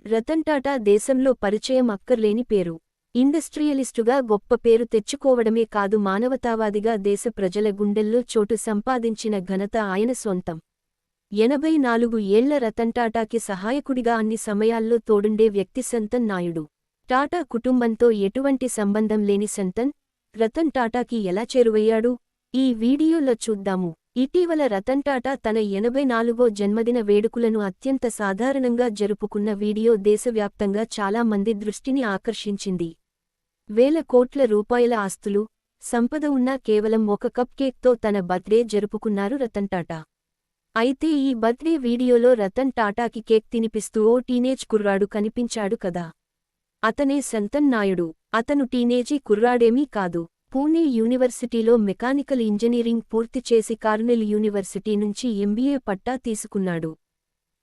రతన్ టాటా దేశంలో పరిచయం అక్కర్లేని పేరు. ఇండస్ట్రియలిస్టుగా గొప్ప పేరు తెచ్చుకోవడమే కాదు, మానవతావాదిగా దేశ ప్రజల గుండెల్లో చోటు సంపాదించిన ఘనత ఆయన సొంతం. 84 ఏళ్ల రతన్ టాటాకి సహాయకుడిగా అన్ని సమయాల్లో తోడుండే వ్యక్తి సంతన్ నాయుడు. టాటా కుటుంబంతో ఎటువంటి సంబంధం లేని సంతన్, రతన్ టాటాకి ఎలా చేరువయ్యాడు? ఈ వీడియోలో చూద్దాము. ఇటీవల రతన్ టాటా తన 84వ జన్మదిన వేడుకలను అత్యంత సాధారణంగా జరుపుకున్న వీడియో దేశవ్యాప్తంగా చాలా మంది దృష్టిని ఆకర్షించింది. వేల కోట్ల రూపాయల ఆస్తులు, సంపద ఉన్నా కేవలం ఒక కప్ కేక్తో తన బర్త్డే జరుపుకున్నారు రతన్ టాటా. అయితే ఈ బర్త్డే వీడియోలో రతన్ టాటాకి కేక్ తినిపిస్తూ ఓ టీనేజ్ కుర్రాడు కనిపించాడు కదా. అతనే సంతన్ నాయుడు. అతను టీనేజీ కుర్రాడేమీ కాదు. పూణే యూనివర్సిటీలో మెకానికల్ ఇంజనీరింగ్ పూర్తి చేసి కార్నెల్ యూనివర్సిటీ నుంచి ఎంబీఏ పట్టా తీసుకున్నాడు.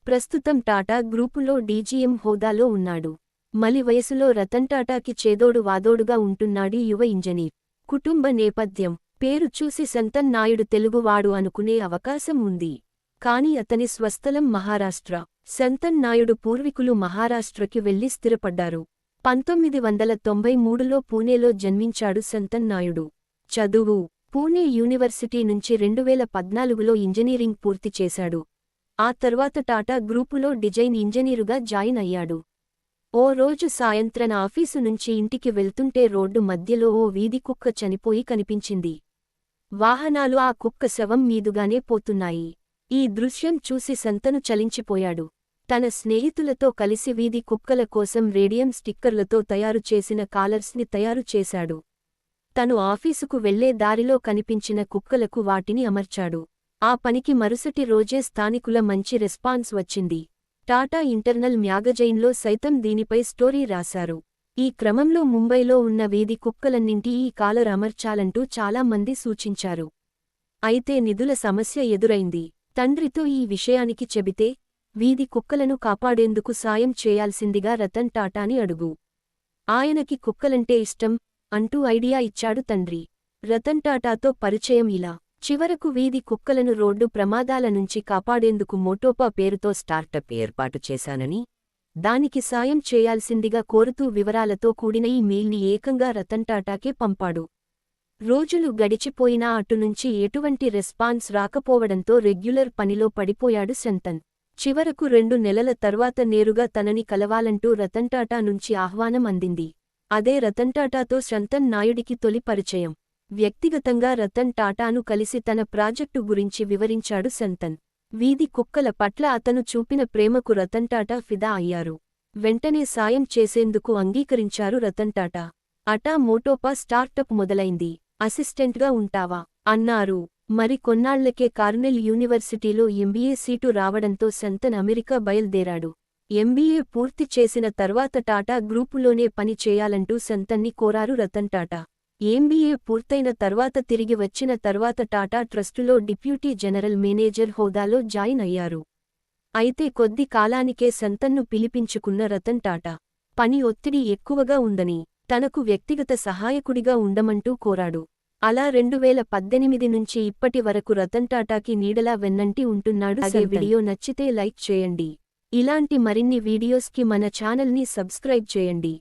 ప్రస్తుతం టాటా గ్రూపులో డీజీఎం హోదాలో ఉన్నాడు. మలి వయసులో రతన్ టాటాకి చేదోడు వాదోడుగా ఉంటున్నాడీ యువ ఇంజనీర్. కుటుంబ నేపథ్యం. పేరు చూసి సంతన్ నాయుడు తెలుగువాడు అనుకునే అవకాశం ఉంది. కాని అతని స్వస్థలం మహారాష్ట్ర. సంతన్ నాయుడు పూర్వీకులు మహారాష్ట్రకి వెళ్లి స్థిరపడ్డారు. 1993లో పూణేలో జన్మించాడు సంతన్ నాయుడు. చదువు. పూణే యూనివర్సిటీ నుంచి 2014లో ఇంజనీరింగ్ పూర్తి చేశాడు. ఆ తర్వాత టాటా గ్రూపులో డిజైన్ ఇంజనీరుగా జాయిన్ అయ్యాడు. ఓ రోజు సాయంత్రం ఆఫీసు నుంచి ఇంటికి వెళ్తుంటే రోడ్డు మధ్యలో ఓ వీధి కుక్క చనిపోయి కనిపించింది. వాహనాలు ఆ కుక్క శవం మీదుగానే పోతున్నాయి. ఈ దృశ్యం చూసి సంతను చలించిపోయాడు. తన స్నేహితులతో కలిసి వీధి కుక్కల కోసం రేడియం స్టిక్కర్లతో తయారు చేసిన కాలర్స్ని తయారు చేశాడు. తను ఆఫీసుకు వెళ్లే దారిలో కనిపించిన కుక్కలకు వాటిని అమర్చాడు. ఆ పనికి మరుసటి రోజే స్థానికుల మంచి రెస్పాన్స్ వచ్చింది. టాటా ఇంటర్నల్ మ్యాగజైన్లో సైతం దీనిపై స్టోరీ రాశారు. ఈ క్రమంలో ముంబైలో ఉన్న వీధి కుక్కలన్నింటి ఈ కాలర్ అమర్చాలంటూ చాలా మంది సూచించారు. అయితే నిధుల సమస్య ఎదురైంది. తండ్రితో ఈ విషయానికి చెబితే, వీధి కుక్కలను కాపాడేందుకు సాయం చేయాల్సిందిగా రతన్ టాటాని అడుగు. ఆయనకి కుక్కలంటే ఇష్టం అంటూ ఐడియా ఇచ్చాడు తండ్రి. రతన్ టాటాతో పరిచయం ఇలా. చివరకు వీధి కుక్కలను రోడ్డు ప్రమాదాల నుంచి కాపాడేందుకు మోటోపా పేరుతో స్టార్టప్ ఏర్పాటు చేశానని, దానికి సాయం చేయాల్సిందిగా కోరుతూ వివరాలతో కూడిన ఈ మెయిల్ని ఏకంగా రతన్ టాటాకే పంపాడు. రోజులు గడిచిపోయినా అటునుంచి ఎటువంటి రెస్పాన్స్ రాకపోవడంతో రెగ్యులర్ పనిలో పడిపోయాడు సంతన్. చివరకు 2 నెలల తర్వాత నేరుగా తనని కలవాలంటూ రతన్ టాటా నుంచి ఆహ్వానం అందింది. అదే రతన్ టాటాతో సంతన్ నాయుడికి తొలి పరిచయం. వ్యక్తిగతంగా రతన్ టాటాను కలిసి తన ప్రాజెక్టు గురించి వివరించాడు సంతన్. వీధి కుక్కల పట్ల అతను చూపిన ప్రేమకు రతన్ టాటా ఫిదా అయ్యారు. వెంటనే సాయం చేసేందుకు అంగీకరించారు రతన్ టాటా. అటా మోటోపా స్టార్టప్ మొదలైంది. అసిస్టెంట్గా ఉంటావా అన్నారు. మరి కొన్నాళ్లకే కార్నెల్ యూనివర్సిటీలో ఎంబీఏ సీటు రావడంతో సంతన్ అమెరికా బయల్దేరాడు. ఎంబీఏ పూర్తి చేసిన తర్వాత టాటా గ్రూపులోనే పని చేయాలంటూ సంతన్ని కోరారు రతన్ టాటా. ఎంబీఏ పూర్తైన తర్వాత తిరిగి వచ్చిన తర్వాత టాటా ట్రస్టులో డిప్యూటీ జనరల్ మేనేజర్ హోదాలో జాయిన్ అయ్యారు. అయితే కొద్ది కాలానికే సంతన్ను పిలిపించుకున్న రతన్ టాటా, పని ఒత్తిడి ఎక్కువగా ఉందని, తనకు వ్యక్తిగత సహాయకుడిగా ఉండమంటూ కోరాడు. అలా 2018 నుంచి ఇప్పటి వరకు రతన్ టాటాకి నీడలా వెన్నంటి ఉంటున్నాడు సంతన్. వీడియో నచ్చితే లైక్ చేయండి. ఇలాంటి మరిన్ని వీడియోస్కి మన ఛానల్ని సబ్స్క్రైబ్ చేయండి.